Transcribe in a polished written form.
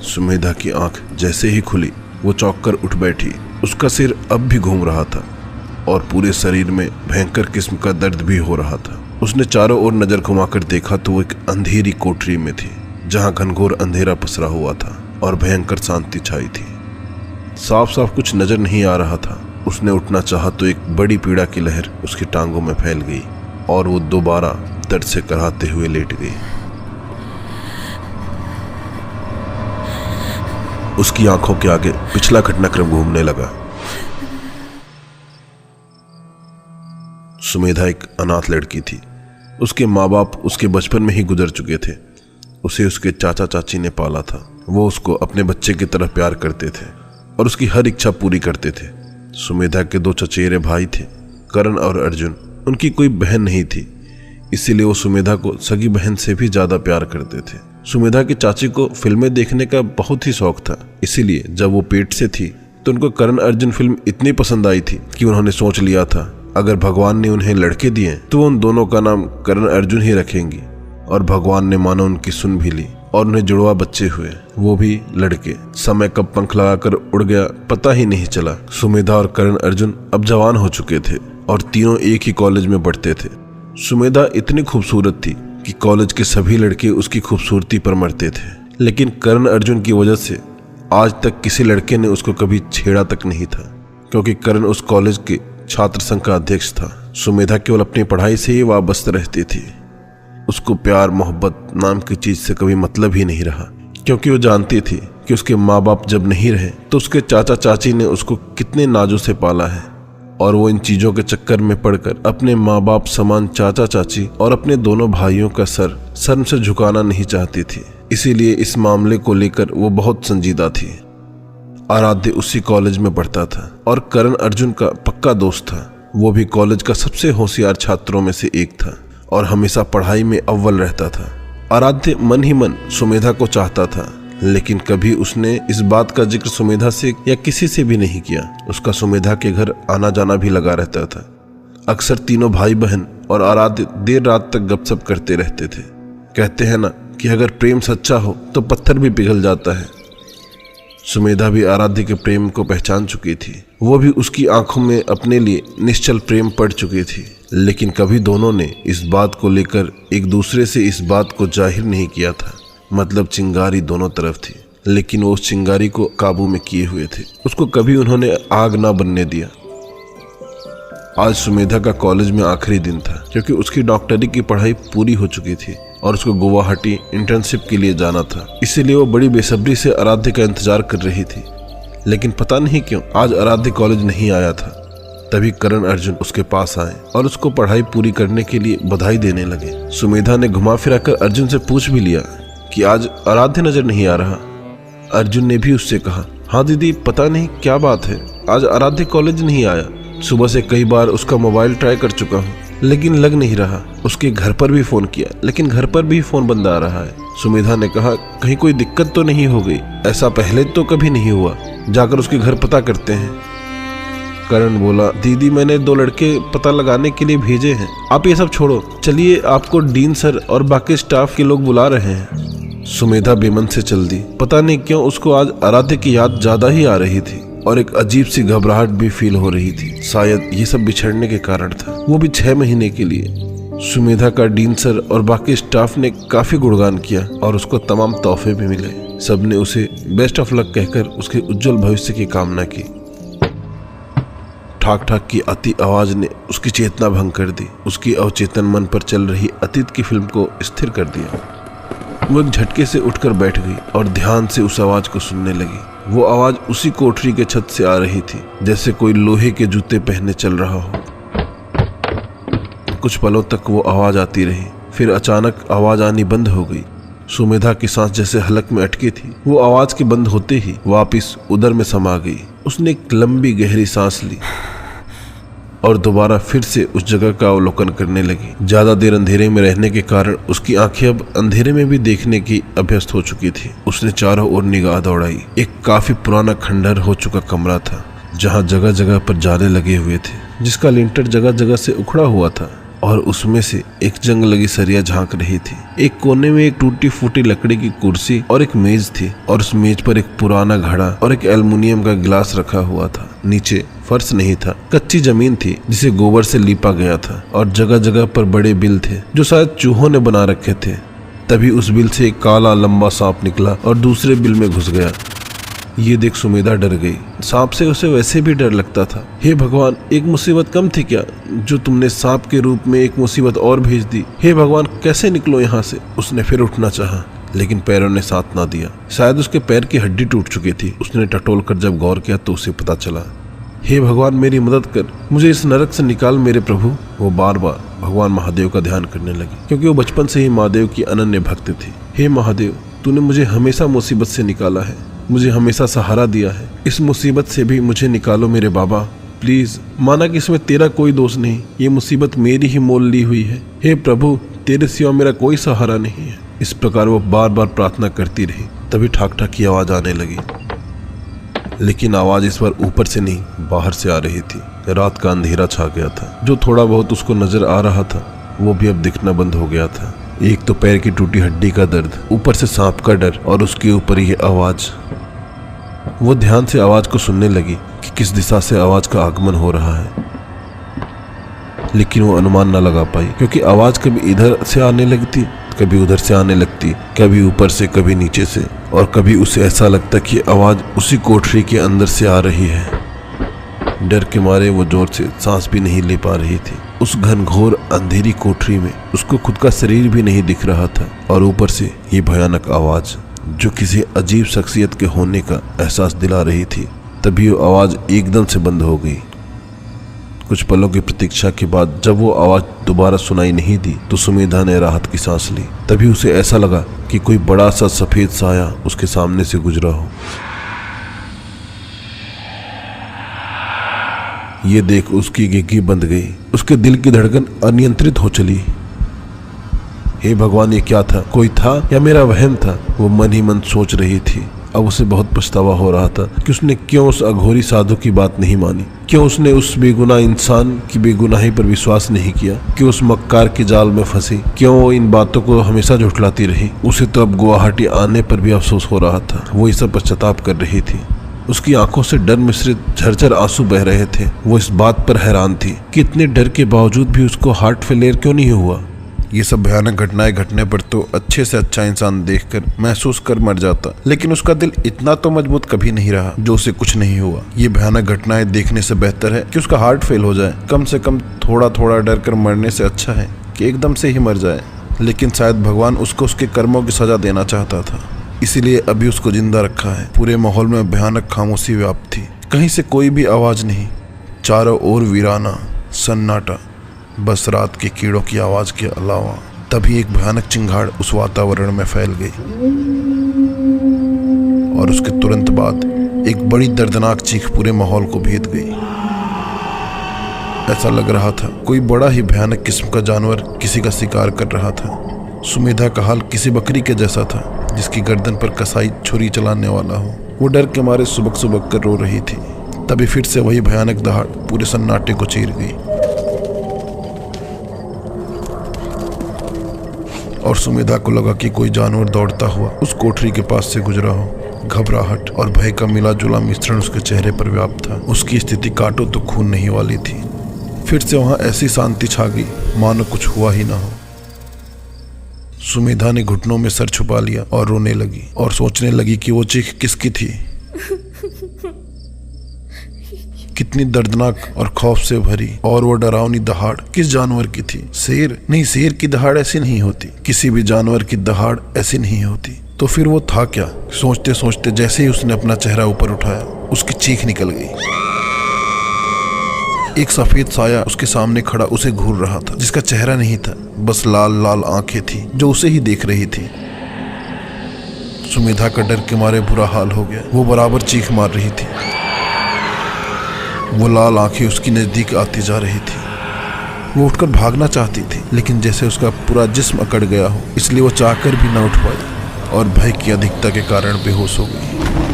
सुमेधा की आंख जैसे ही खुली वो चौंक कर उठ बैठी। उसका सिर अब भी घूम रहा था और पूरे शरीर में भयंकर किस्म का दर्द भी हो रहा था। उसने चारों ओर नजर घुमाकर देखा तो वो एक अंधेरी कोठरी में थी जहां घनघोर अंधेरा पसरा हुआ था और भयंकर शांति छाई थी। साफ साफ कुछ नजर नहीं आ रहा था। उसने उठना चाहा तो एक बड़ी पीड़ा की लहर उसकी टांगों में फैल गई और वो दोबारा दर्द से कराहते हुए लेट गई। उसकी आंखों के आगे पिछला घटनाक्रम घूमने लगा। सुमेधा एक अनाथ लड़की थी। उसके माँ बाप उसके बचपन में ही गुजर चुके थे। उसे उसके चाचा चाची ने पाला था। वो उसको अपने बच्चे की तरह प्यार करते थे और उसकी हर इच्छा पूरी करते थे। सुमेधा के 2 चचेरे भाई थे, करण और अर्जुन। उनकी कोई बहन नहीं थी, इसीलिए वो सुमेधा को सगी बहन से भी ज्यादा प्यार करते थे। सुमेधा की चाची को फिल्में देखने का बहुत ही शौक था, इसीलिए जब वो पेट से थी तो उनको करण अर्जुन फिल्म इतनी पसंद आई थी कि उन्होंने सोच लिया था अगर भगवान ने उन्हें लड़के दिए तो उन दोनों का नाम करण अर्जुन ही रखेंगी। और भगवान ने मानो उनकी सुन भी ली और उन्हें जुड़वा बच्चे हुए, वो भी लड़के। समय कब पंख लगाकर उड़ गया पता ही नहीं चला। सुमेधा और करण अर्जुन अब जवान हो चुके थे और तीनों एक ही कॉलेज में पढ़ते थे। सुमेधा इतनी खूबसूरत थी कि कॉलेज के सभी लड़के उसकी खूबसूरती पर मरते थे, लेकिन करण अर्जुन की वजह से आज तक किसी लड़के ने उसको कभी छेड़ा तक नहीं था, क्योंकि करण उस कॉलेज के छात्र संघ का अध्यक्ष था। सुमेधा केवल अपनी पढ़ाई से ही वाबस्त रहती थी। उसको प्यार मोहब्बत नाम की चीज से कभी मतलब ही नहीं रहा, क्योंकि वो जानती थी कि उसके माँ बाप जब नहीं रहे तो उसके चाचा चाची ने उसको कितने नाजों से पाला है और वो इन चीजों के चक्कर में पड़कर अपने माँ बाप समान चाचा चाची और अपने दोनों भाइयों का सर शर्म से झुकाना नहीं चाहती थी। इसीलिए इस मामले को लेकर वो बहुत संजीदा थी। आराध्य उसी कॉलेज में पढ़ता था और करण अर्जुन का पक्का दोस्त था। वो भी कॉलेज का सबसे होशियार छात्रों में से एक था और हमेशा पढ़ाई में अव्वल रहता था। आराध्य मन ही मन सुमेधा को चाहता था, लेकिन कभी उसने इस बात का जिक्र सुमेधा से या किसी से भी नहीं किया। उसका सुमेधा के घर आना जाना भी लगा रहता था। अक्सर तीनों भाई बहन और आराध्य देर रात तक गपशप करते रहते थे। कहते हैं ना कि अगर प्रेम सच्चा हो तो पत्थर भी पिघल जाता है। सुमेधा भी आराध्य के प्रेम को पहचान चुकी थी। वो भी उसकी आंखों में अपने लिए निश्चल प्रेम पड़ चुकी थी, लेकिन कभी दोनों ने इस बात को लेकर एक दूसरे से इस बात को जाहिर नहीं किया था। मतलब चिंगारी दोनों तरफ थी, लेकिन वो उस चिंगारी को काबू में किए हुए थे। उसको कभी उन्होंने आग ना बनने दिया। आज सुमेधा का कॉलेज में आखिरी दिन था, क्योंकि उसकी डॉक्टरी की पढ़ाई पूरी हो चुकी थी और उसको गुवाहाटी इंटर्नशिप के लिए जाना था। इसीलिए वो बड़ी बेसब्री से आराध्य का इंतजार कर रही थी, लेकिन पता नहीं क्यों आज आराध्य कॉलेज नहीं आया था। तभी करण अर्जुन उसके पास आए और उसको पढ़ाई पूरी करने के लिए बधाई देने लगे। सुमेधा ने घुमा फिरा कर अर्जुन से पूछ भी लिया कि आज आराध्य नजर नहीं आ रहा। अर्जुन ने भी उससे कहा, हाँ दीदी, पता नहीं क्या बात है, आज आराध्य कॉलेज नहीं आया। सुबह से कई बार उसका मोबाइल ट्राई कर चुका हूँ, लेकिन लग नहीं रहा। उसके घर पर भी फोन किया, लेकिन घर पर भी फोन बंद आ रहा है। सुमेधा ने कहा, कहीं कोई दिक्कत तो नहीं हो गई? ऐसा पहले तो कभी नहीं हुआ, जाकर उसके घर पता करते हैं। करण बोला, दीदी मैंने 2 लड़के पता लगाने के लिए भेजे हैं, आप ये सब छोड़ो, चलिए आपको डीन सर और बाकी स्टाफ के लोग बुला रहे हैं। सुमेधा बेमन से चल दी। पता नहीं क्यों उसको आज आराध्य की याद ज्यादा ही आ रही थी और एक अजीब सी घबराहट भी फील हो रही थी। शायद ये सब बिछड़ने के कारण था, वो भी 6 महीने के लिए। सुमेधा का डीन सर और बाकी स्टाफ ने काफी गुणगान किया और उसको तमाम तोहफे भी मिले। सबने उसे बेस्ट ऑफ लक कहकर उसके उज्जवल भविष्य की कामना की। ठाक ठाक की अति आवाज ने उसकी चेतना भंग कर दी। उसकी अवचेतन मन पर चल रही अतीत की फिल्म को स्थिर कर दिया। वो एक झटके से उठकर बैठ गई और ध्यान से उस आवाज को सुनने लगी। वो आवाज उसी कोठरी के छत से आ रही थी, जैसे कोई लोहे के जूते पहने चल रहा हो। कुछ पलों तक वो आवाज आती रही, फिर अचानक आवाज आनी बंद हो गई। सुमेधा की सांस जैसे हलक में अटकी थी, वो आवाज के बंद होते ही वापिस उदर में समा गई। उसने एक लंबी गहरी सांस ली और दोबारा फिर से उस जगह का अवलोकन करने लगी। ज्यादा देर अंधेरे में रहने के कारण उसकी आंखें अब अंधेरे में भी देखने की अभ्यस्त हो चुकी थी। उसने चारों ओर निगाह दौड़ाई। एक काफी पुराना खंडहर हो चुका कमरा था, जहां जगह जगह पर जाले लगे हुए थे, जिसका लिंटर जगह जगह से उखड़ा हुआ था। और उसमें से एक जंग लगी सरिया झांक रही थी। एक कोने में एक टूटी फूटी लकड़ी की कुर्सी और एक मेज थी और उस मेज पर एक पुराना घड़ा और एक एल्युमिनियम का गिलास रखा हुआ था। नीचे फर्श नहीं था, कच्ची जमीन थी जिसे गोबर से लीपा गया था और जगह जगह पर बड़े बिल थे जो शायद चूहों ने बना रखे थे। तभी उस बिल से एक काला लंबा सांप निकला और दूसरे बिल में घुस गया। ये देख सुमेधा डर गई। सांप से उसे वैसे भी डर लगता था। हे भगवान, एक मुसीबत कम थी क्या जो तुमने सांप के रूप में एक मुसीबत और भेज दी। हे भगवान, कैसे निकलो यहाँ से। उसने फिर उठना चाहा लेकिन पैरों ने साथ ना दिया। शायद उसके पैर की हड्डी टूट चुकी थी। उसने टटोल कर जब गौर किया तो उसे पता चला। हे भगवान, मेरी मदद कर, मुझे इस नरक से निकाल मेरे प्रभु। वो बार बार भगवान महादेव का ध्यान करने लगी क्योंकि वो बचपन से ही महादेव की अनन्य भक्त थी। हे महादेव, तूने मुझे हमेशा मुसीबत से निकाला है, मुझे हमेशा सहारा दिया है। इस मुसीबत से भी मुझे निकालो मेरे बाबा, प्लीज। माना कि इसमें तेरा कोई दोष नहीं, ये मुसीबत मेरी ही मोल ली हुई है। हे प्रभु, तेरे सिवा मेरा कोई सहारा नहीं है। इस प्रकार वो बार बार प्रार्थना करती रही। तभी ठाक ठाक की आवाज आने लगी, लेकिन आवाज इस बार ऊपर से नहीं बाहर से आ रही थी। रात का अंधेरा छा गया था। जो थोड़ा बहुत उसको नजर आ रहा था वो भी अब दिखना बंद हो गया था। एक तो पैर की टूटी हड्डी का दर्द, ऊपर से सांप का डर और उसके ऊपर ये आवाज। वो ध्यान से आवाज को सुनने लगी कि किस दिशा से आवाज का आगमन हो रहा है, लेकिन वो अनुमान न लगा पाई क्योंकि आवाज कभी इधर से आने लगती, कभी उधर से आने लगती, कभी ऊपर से, कभी नीचे से, और कभी उसे ऐसा लगता कि आवाज उसी कोठरी के अंदर से आ रही है। डर के मारे वो जोर से सांस भी नहीं ले पा रही थी। उस घनघोर अंधेरी कोठरी में उसको खुद का शरीर भी नहीं दिख रहा था और ऊपर से ये भयानक आवाज जो किसी अजीब शख्सियत के होने का एहसास दिला रही थी। तभी वो आवाज एकदम से बंद हो गई। कुछ पलों की प्रतीक्षा के बाद जब वो आवाज दोबारा सुनाई नहीं दी तो सुमेधा ने राहत की सांस ली। तभी उसे ऐसा लगा कि कोई बड़ा सा सफेद साया उसके सामने से गुजरा हो। ये देख उसकी गिग्गी बंद गई। उसके दिल की धड़कन अनियंत्रित हो चली। हे भगवान, ये क्या था? कोई था या मेरा वहम था? वो मन ही मन सोच रही थी। अब उसे बहुत पछतावा हो रहा था कि उसने क्यों उस अघोरी साधु की बात नहीं मानी, क्यों उसने उस बेगुनाह इंसान की बेगुनाही पर विश्वास नहीं किया, क्यों उस मक्कार के जाल में फंसी, क्यों वो इन बातों को हमेशा झुठलाती रही। उसे तो अब गुवाहाटी आने पर भी अफसोस हो रहा था। वो इस पश्चाताप कर रही थी। उसकी आंखों से डर मिश्रित झरझर आंसू बह रहे थे। वो इस बात पर हैरान थी कि इतने डर के बावजूद भी उसको हार्ट फेलियर क्यों नहीं हुआ। ये सब भयानक घटनाएं घटने पर तो अच्छे से अच्छा इंसान देखकर महसूस कर मर जाता, लेकिन उसका दिल इतना तो मजबूत कभी नहीं रहा जो उसे कुछ नहीं हुआ। ये भयानक घटनाएं देखने से बेहतर है कि उसका हार्ट फेल हो जाए। कम से कम थोड़ा थोड़ा डर कर मरने से अच्छा है कि एकदम से ही मर जाए। लेकिन शायद भगवान उसको उसके कर्मों की सजा देना चाहता था, इसीलिए अभी उसको जिंदा रखा है। पूरे माहौल में भयानक खामोशी व्याप्त थी। कहीं से कोई भी आवाज नहीं। चारों ओर वीराना सन्नाटा, बस रात के कीड़ों की आवाज के अलावा। तभी एक भयानक चिंगाड़ उस वातावरण में फैल गई और उसके तुरंत बाद एक बड़ी दर्दनाक चीख पूरे माहौल को भेद गई। ऐसा लग रहा था कोई बड़ा ही भयानक किस्म का जानवर किसी का शिकार कर रहा था। सुमेधा का हाल किसी बकरी के जैसा था जिसकी गर्दन पर कसाई छुरी चलाने वाला हो। वो डर के मारे सुबक सुबक कर रो रही थी। तभी फिर से वही भयानक दहाड़ पूरे सन्नाटे को चीर गई और सुमेधा को लगा कि कोई जानवर दौड़ता हुआ उस कोठरी के पास से गुजरा हो। घबराहट और भय का मिला जुला मिश्रण उसके चेहरे पर व्याप्त था। उसकी स्थिति काटो तो खून नहीं वाली थी। फिर से वहां ऐसी शांति छा गई मानो कुछ हुआ ही ना हो। सुमेधा ने घुटनों में सर छुपा लिया और रोने लगी और सोचने लगी कि वो चीख किसकी थी। कितनी दर्दनाक और खौफ से भरी और वो डरावनी दहाड़ किस जानवर की थी? शेर नहीं, शेर की दहाड़ ऐसी नहीं होती। किसी भी जानवर की दहाड़ ऐसी नहीं होती। तो फिर वो था क्या? सोचते सोचते जैसे ही उसने अपना चेहरा ऊपर उठाया उसकी चीख निकल गई। एक सफेद साया उसके सामने खड़ा उसे घूर रहा था, जिसका चेहरा नहीं था, बस लाल लाल आंखें थी जो उसे ही देख रही थी। सुमेधा का डर के मारे बुरा हाल हो गया। वो बराबर चीख मार रही थी। वो लाल आंखें उसकी नजदीक आती जा रही थी। वो उठकर भागना चाहती थी, लेकिन जैसे उसका पूरा जिस्म अकड़ गया हो, इसलिए वो चाहकर भी न उठ पाई और भय की अधिकता के कारण बेहोश हो गई।